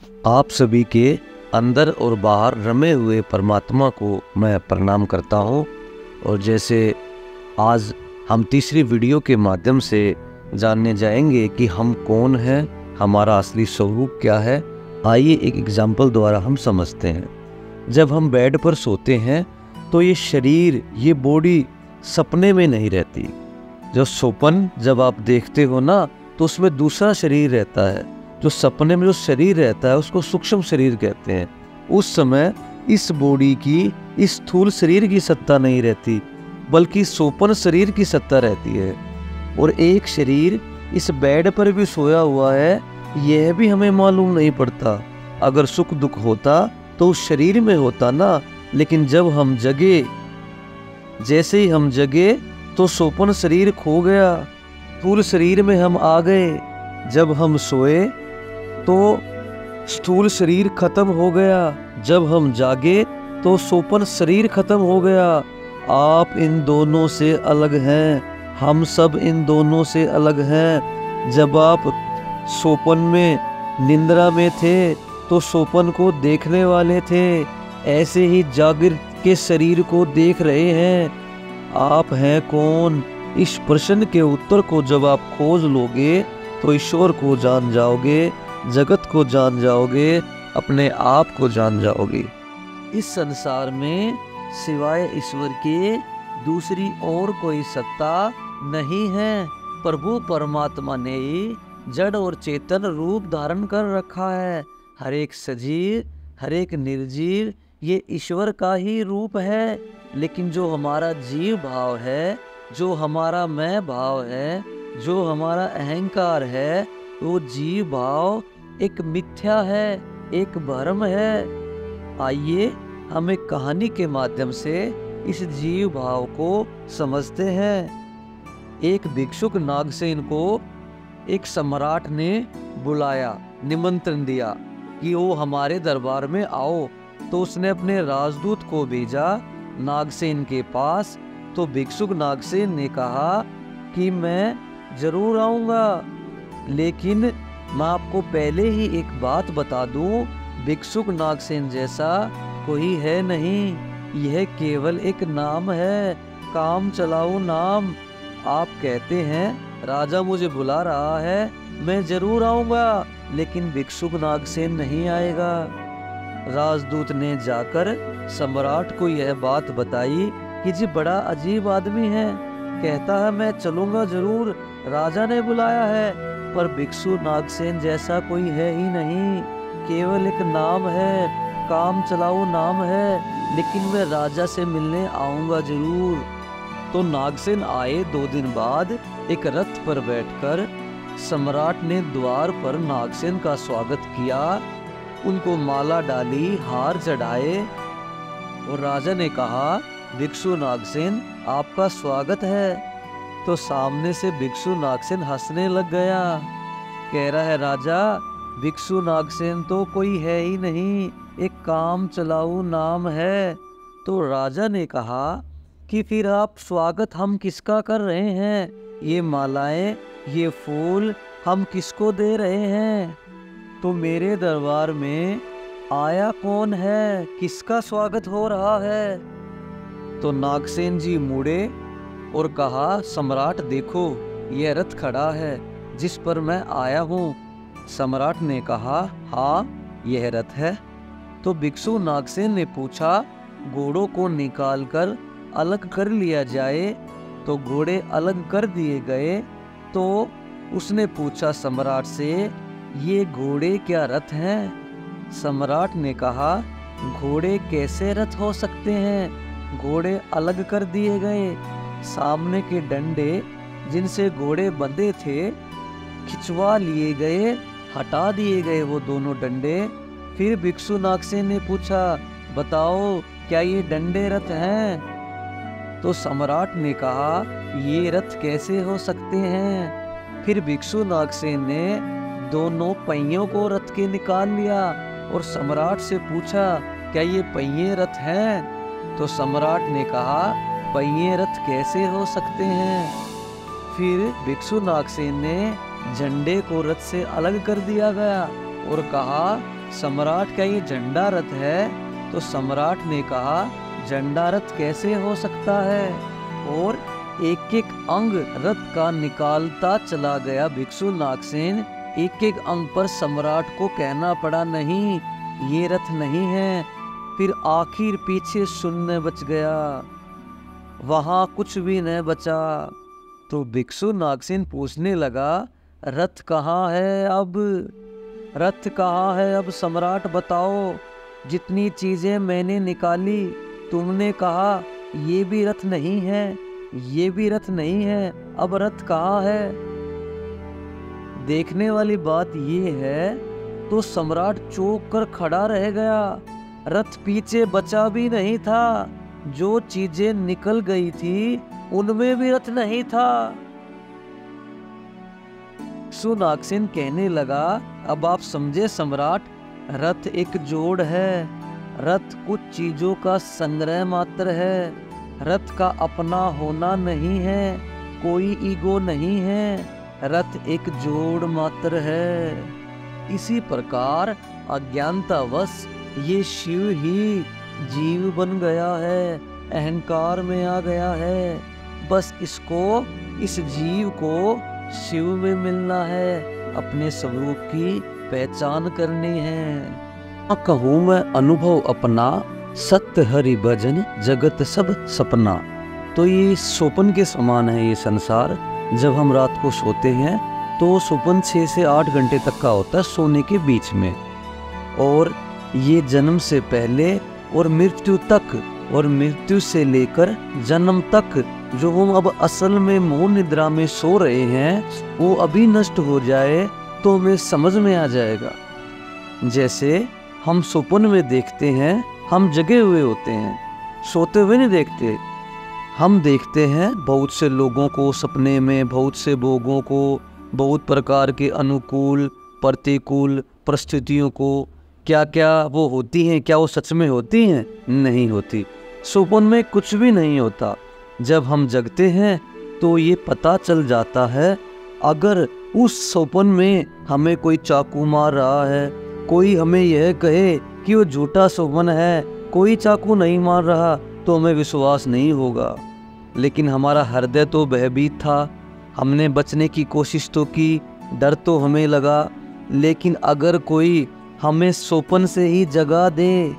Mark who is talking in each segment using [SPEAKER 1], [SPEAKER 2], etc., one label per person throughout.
[SPEAKER 1] आप सभी के अंदर और बाहर रमे हुए परमात्मा को मैं प्रणाम करता हूँ। और जैसे आज हम तीसरी वीडियो के माध्यम से जानने जाएंगे कि हम कौन हैं, हमारा असली स्वरूप क्या है। आइए एक एग्जाम्पल द्वारा हम समझते हैं। जब हम बेड पर सोते हैं तो ये शरीर, ये बॉडी सपने में नहीं रहती। जो स्वप्न जब आप देखते हो ना, तो उसमें दूसरा शरीर रहता है। जो सपने में जो शरीर रहता है उसको सूक्ष्म शरीर कहते हैं। उस समय इस बॉडी की, इस स्थूल शरीर की सत्ता नहीं रहती, बल्कि स्वप्न शरीर की सत्ता रहती है। और एक शरीर इस बेड पर भी सोया हुआ है, यह भी हमें मालूम नहीं पड़ता। अगर सुख दुख होता तो उस शरीर में होता ना, लेकिन जब हम जगे, जैसे ही हम जगे तो स्वप्न शरीर खो गया, स्थूल शरीर में हम आ गए। जब हम सोए तो स्थूल शरीर खत्म हो गया, जब हम जागे तो स्वप्न शरीर खत्म हो गया। आप इन दोनों से अलग हैं, हम सब इन दोनों से अलग हैं। जब आप स्वप्न में, निंद्रा में थे तो स्वप्न को देखने वाले थे, ऐसे ही जागृत के शरीर को देख रहे हैं। आप हैं कौन? इस प्रश्न के उत्तर को जब आप खोज लोगे तो ईश्वर को जान जाओगे, जगत को जान जाओगे, अपने आप को जान जाओगे। इस संसार में सिवाय ईश्वर के दूसरी और कोई सत्ता नहीं है। प्रभु परमात्मा ने जड़ और चेतन रूप धारण कर रखा है। हर एक सजीव, हर एक निर्जीव ये ईश्वर का ही रूप है। लेकिन जो हमारा जीव भाव है, जो हमारा मैं भाव है, जो हमारा अहंकार है, वो जीव भाव एक मिथ्या है, एक भ्रम है। आइए हम एक कहानी के माध्यम से इस जीव भाव को समझते हैं। एक भिक्षुक नागसेन को एक सम्राट ने बुलाया, निमंत्रण दिया कि वो हमारे दरबार में आओ। तो उसने अपने राजदूत को भेजा नागसेन के पास। तो भिक्षुक नागसेन ने कहा कि मैं जरूर आऊँगा, लेकिन मैं आपको पहले ही एक बात बता दूं, भिक्षुक नागसेन जैसा कोई है नहीं। यह केवल एक नाम है, काम चलाऊ नाम। आप कहते हैं राजा मुझे बुला रहा है, मैं जरूर आऊँगा, लेकिन भिक्षुक नागसेन नहीं आएगा। राजदूत ने जाकर सम्राट को यह बात बताई कि जी बड़ा अजीब आदमी है, कहता है मैं चलूंगा जरूर, राजा ने बुलाया है, पर भिक्षु नागसेन जैसा कोई है ही नहीं, केवल एक नाम है, काम चलाऊ नाम है, लेकिन मैं राजा से मिलने आऊंगा जरूर। तो नागसेन आए 2 दिन बाद। एक रथ पर बैठकर सम्राट ने द्वार पर नागसेन का स्वागत किया, उनको माला डाली, हार चढ़ाए। और राजा ने कहा भिक्षु नागसेन आपका स्वागत है। तो सामने से भिक्षु नागसेन हंसने लग गया, कह रहा है राजा भिक्षु नागसेन तो कोई है ही नहीं, एक काम चलाऊ नाम है। तो राजा ने कहा कि फिर आप स्वागत हम किसका कर रहे हैं? ये मालाएं, ये फूल हम किसको दे रहे हैं? तो मेरे दरबार में आया कौन है, किसका स्वागत हो रहा है? तो नागसेन जी मुड़े और कहा सम्राट देखो, यह रथ खड़ा है जिस पर मैं आया हूँ। सम्राट ने कहा हाँ यह रथ है। तो भिक्षु नागसेन ने पूछा घोड़ों को निकालकर अलग कर लिया जाए। तो घोड़े अलग कर दिए गए। तो उसने पूछा सम्राट से ये घोड़े क्या रथ हैं? सम्राट ने कहा घोड़े कैसे रथ हो सकते हैं, घोड़े अलग कर दिए गए। सामने के डंडे जिनसे घोड़े बंधे थे खिंचवा लिए गए, हटा दिए गए वो दोनों डंडे। फिर भिक्षु नागसेन ने पूछा बताओ क्या ये डंडे रथ हैं? तो सम्राट ने कहा ये रथ कैसे हो सकते हैं? फिर भिक्षु नागसेन ने दोनों पहियों को रथ के निकाल लिया और सम्राट से पूछा क्या ये पहिए रथ हैं? तो सम्राट ने कहा पहिए रथ कैसे हो सकते हैं? फिर भिक्षु नागसेन ने झंडे को रथ से अलग कर दिया गया और कहा सम्राट क्या ये झंडा रथ है? तो सम्राट ने कहा, झंडा रथ कैसे हो सकता है? और एक एक अंग रथ का निकालता चला गया भिक्षु नागसेन। एक एक अंग पर सम्राट को कहना पड़ा, नहीं ये रथ नहीं है। फिर आखिर पीछे शून्य बच गया, वहां कुछ भी न बचा। तो भिक्षु नागसेन पूछने लगा, रथ कहाँ है अब? रथ कहाँ है अब? सम्राट बताओ। जितनी चीजें मैंने निकाली, तुमने कहा ये भी रथ नहीं है, ये भी रथ नहीं है, अब रथ कहाँ है? देखने वाली बात ये है, तो सम्राट चौंक कर खड़ा रह गया। रथ पीछे बचा भी नहीं था। जो चीजें निकल गई थी उनमें भी रथ नहीं था। नागसेन कहने लगा, अब आप समझे सम्राट, रथ एक जोड़ है। रथ कुछ चीजों का संग्रह मात्र है। रथ का अपना होना नहीं है, कोई ईगो नहीं है। रथ एक जोड़ मात्र है। इसी प्रकार अज्ञानतावश ये शिव ही जीव बन गया है, अहंकार में आ गया है। बस इसको, इस जीव को शिव में मिलना है, अपने स्वरूप की पहचान करनी है। कहूँ मैं अनुभव अपना, सत्य हरि भजन जगत सब सपना। तो ये स्वप्न के समान है ये संसार। जब हम रात को सोते हैं तो स्वप्न 6 से 8 घंटे तक का होता है सोने के बीच में। और ये जन्म से पहले और मृत्यु तक, और मृत्यु से लेकर जन्म तक जो हम अब असल में मौन निद्रा में सो रहे हैं, वो अभी नष्ट हो जाए तो हमें समझ में आ जाएगा। जैसे हम स्वप्न में देखते हैं, हम जगे हुए होते हैं, सोते हुए नहीं देखते। हम देखते हैं बहुत से लोगों को सपने में, बहुत से भोगों को, बहुत प्रकार के अनुकूल प्रतिकूल परिस्थितियों को। क्या क्या वो होती हैं? क्या वो सच में होती हैं? नहीं होती। स्वप्न में कुछ भी नहीं होता। जब हम जगते हैं तो ये पता चल जाता है, अगर उस स्वप्न में हमें कोई चाकू मार रहा है, कोई हमें यह कहे कि वो झूठा स्वप्न है, कोई चाकू नहीं मार रहा, तो हमें विश्वास नहीं होगा। लेकिन हमारा हृदय तो भयभीत था, हमने बचने की कोशिश तो की, डर तो हमें लगा। लेकिन अगर कोई हमें स्वप्न से ही जगा दे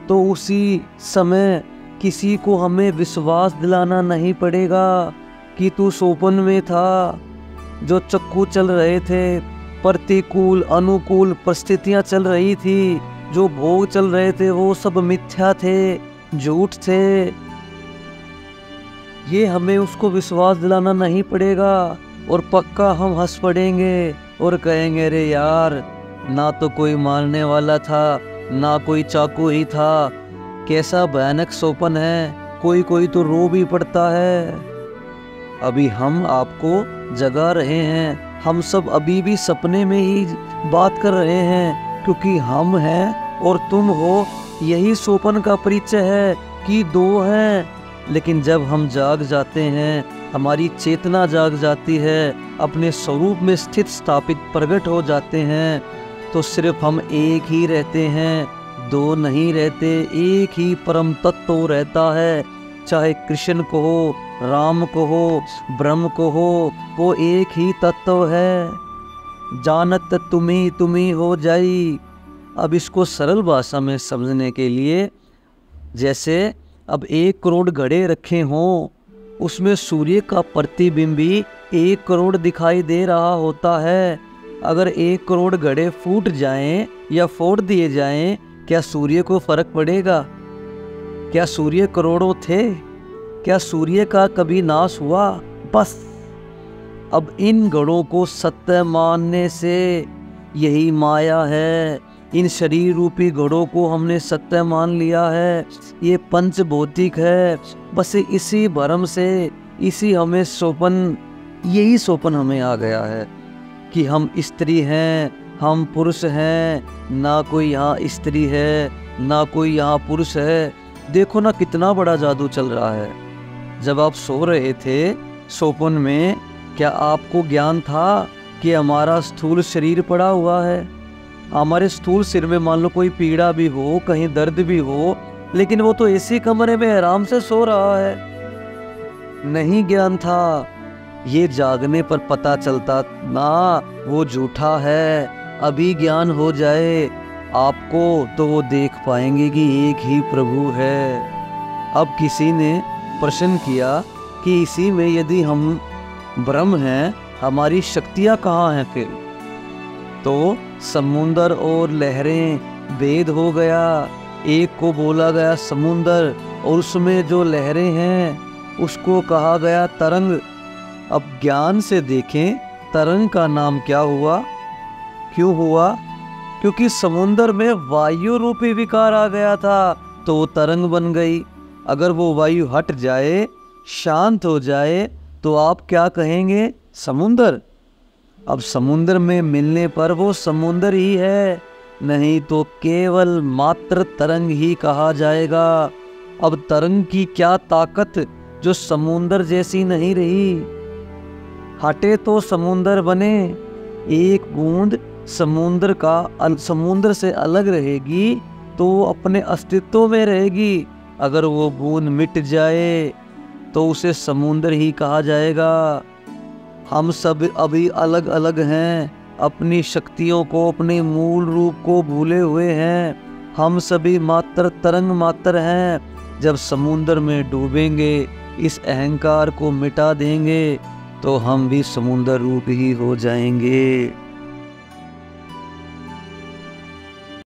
[SPEAKER 1] तो उसी समय किसी को हमें विश्वास दिलाना नहीं पड़ेगा कि तू स्वप्न में था। जो चक्कू चल रहे थे, प्रतिकूल अनुकूल परिस्थितियां चल रही थी, जो भोग चल रहे थे, वो सब मिथ्या थे, झूठ थे। ये हमें उसको विश्वास दिलाना नहीं पड़ेगा। और पक्का हम हंस पड़ेंगे और कहेंगे, अरे यार, ना तो कोई मारने वाला था, ना कोई चाकू ही था, कैसा भयानक स्वप्न है। कोई कोई तो रो भी पड़ता है। अभी हम आपको जगा रहे हैं, हम सब अभी भी सपने में ही बात कर रहे हैं, क्योंकि हम हैं और तुम हो। यही स्वप्न का परिचय है कि दो हैं। लेकिन जब हम जाग जाते हैं, हमारी चेतना जाग जाती है, अपने स्वरूप में स्थित स्थापित प्रकट हो जाते हैं, तो सिर्फ हम एक ही रहते हैं, दो नहीं रहते। एक ही परम तत्व रहता है। चाहे कृष्ण को हो, राम को हो, ब्रह्म को हो, वो एक ही तत्व है। जानत तुम्ही हो जाई। अब इसको सरल भाषा में समझने के लिए, जैसे अब 1 करोड़ घड़े रखे हों, उसमें सूर्य का प्रतिबिंब 1 करोड़ दिखाई दे रहा होता है। अगर 1 करोड़ घड़े फूट जाएं या फोड़ दिए जाएं, क्या सूर्य को फर्क पड़ेगा? क्या सूर्य करोड़ों थे? क्या सूर्य का कभी नाश हुआ? बस अब इन घड़ों को सत्य मानने से, यही माया है। इन शरीर रूपी घड़ों को हमने सत्य मान लिया है, ये पंच भौतिक है। बस इसी भ्रम से, इसी हमें स्वप्न, यही स्वप्न हमें आ गया है कि हम स्त्री हैं, हम पुरुष हैं। ना कोई यहाँ स्त्री है, ना कोई यहाँ पुरुष है। देखो ना कितना बड़ा जादू चल रहा है। जब आप सो रहे थे स्वप्न में, क्या आपको ज्ञान था कि हमारा स्थूल शरीर पड़ा हुआ है? हमारे स्थूल शरीर में मान लो कोई पीड़ा भी हो, कहीं दर्द भी हो, लेकिन वो तो इसी कमरे में आराम से सो रहा है। नहीं ज्ञान था, ये जागने पर पता चलता ना वो झूठा है। अभी ज्ञान हो जाए आपको तो वो देख पाएंगे कि एक ही प्रभु है। अब किसी ने प्रश्न किया कि इसी में यदि हम ब्रह्म हैं, हमारी शक्तियाँ कहाँ हैं फिर? तो समुंदर और लहरें भेद हो गया। एक को बोला गया समुंदर और उसमें जो लहरें हैं उसको कहा गया तरंग। अब ज्ञान से देखें तरंग का नाम क्या हुआ, क्यों हुआ? क्योंकि समुंदर में वायु रूपी विकार आ गया था तो वो तरंग बन गई। अगर वो वायु हट जाए, शांत हो जाए, तो आप क्या कहेंगे? समुंदर। अब समुंदर में मिलने पर वो समुंदर ही है, नहीं तो केवल मात्र तरंग ही कहा जाएगा। अब तरंग की क्या ताकत जो समुंदर जैसी नहीं रही। हटे तो समुंदर बने। एक बूंद समुंदर से अलग रहेगी तो वो अपने अस्तित्व में रहेगी। अगर वो बूंद मिट जाए तो उसे समुंदर ही कहा जाएगा। हम सब अभी अलग अलग हैं, अपनी शक्तियों को, अपने मूल रूप को भूले हुए हैं। हम सभी मात्र तरंग मात्र हैं। जब समुंदर में डूबेंगे, इस अहंकार को मिटा देंगे, तो हम भी समुंदर रूप ही हो जाएंगे।